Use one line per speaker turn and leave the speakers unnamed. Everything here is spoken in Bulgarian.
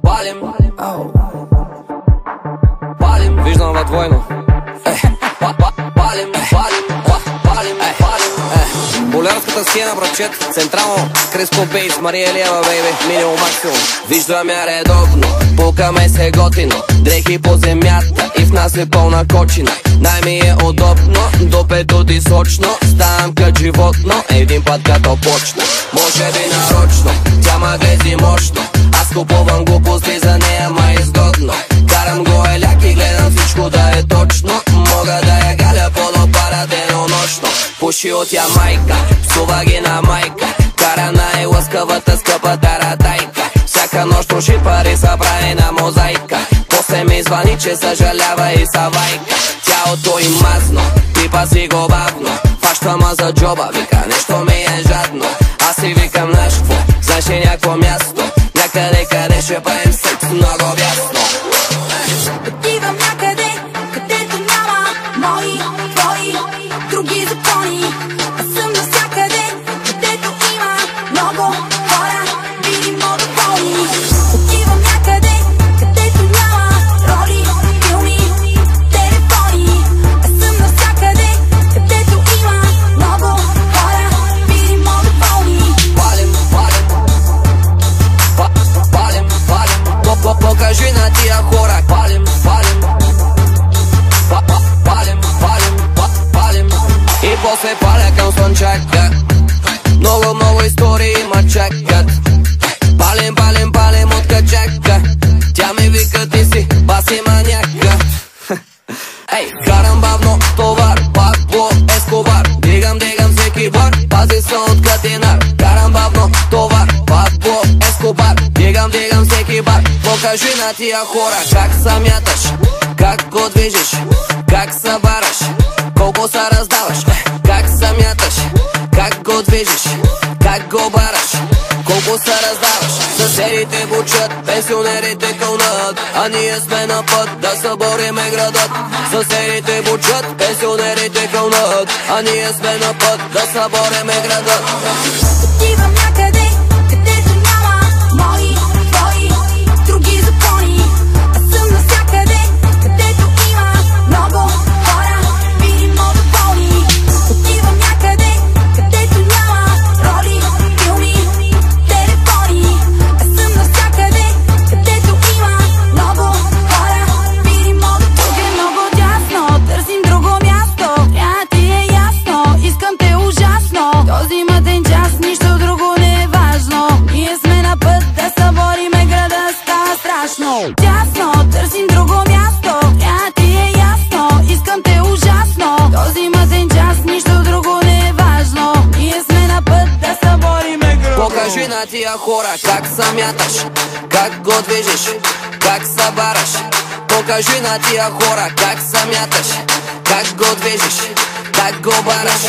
Палим, палим, виждам във двойно. Палим, палим. Болярската сцена, братчет, централно, Криско Бейс, Мария Елиева, бейби, минимум максимум. Виждам я редовно, пукаме се готино, дрехи по земята и в нас е пълна кочина. Най-ми е удобно, допето ти сочно, ставам кът животно, един път като почна. Може би нарочно, тя ма грези мощно, аз купувам глупости за нея, ма изгодно. Карам го еляк и гледам всичко да е точно, мога да я галя по-допара денонощно. Пуши от Ямайка, псува ги на майка, кара най-лъскавата скъпа таратайка. Всяка нощ троши пари са прави на мозайка, после ми звъни, че съжалява и савайка. Тялото им мазно, пипа си го бавно, фаща ма за джоба, вика нещо ми е жадно. Аз си викам нашкво, знаеш ли някакво място, някъде къде ще правим секс много вясно.
Отивам някъде, където няма мои, твои, други закони. Аз съм навсякъде, където има много хора, видимо доволни. Отивам някъде, където няма роли, филми, телефони. Аз съм навсякъде, където има много хора, видимо доволни.
Палим, покажи на тия хора. И после паля към слънчака, много истории ма чакат. Палим от качака, тя ми вика ти си баси маняка. Ей, карам бавно товар, Пабло Ескобар, дигам всеки бар, пази се от катинар. Карам бавно товар, Пабло Ескобар, дигам всеки бар. Покажи на тия хора как самяташ, как го движиш, как се бараш, колко се раздаваш. Как самяташ, как го движиш, как го бараш, колко се раздаваш. Съседите бучат, пенсионерите кълнат, а ние сме на път да събориме градът. Съседите бучат, пенсионерите кълнат, а ние сме на път да събориме градът.
Отивам някъде, където няма мои, твои, други закони. Аз съм навсякъде, където има много хора, видимо доволни. Отивам някъде, където няма роли, филми, телефони. Аз съм навсякъде, където има много хора, видимо доволни. Тук е много тясно, търсим друго място, трябва ти е ясно, искам те ужасно. Този мъден час, нищо друго не е важно, ние сме на път да събориме града, става страшно. Тясно, търсим друго място, трябва ти е ясно, искам те ужасно. Този мъден час, нищо друго не е важно, ние сме на път да събориме града.
Покажи на тия хора как самяташ, как го движиш, как се бараш. Покажи на тия хора как самяташ, как го движиш, как го бараш.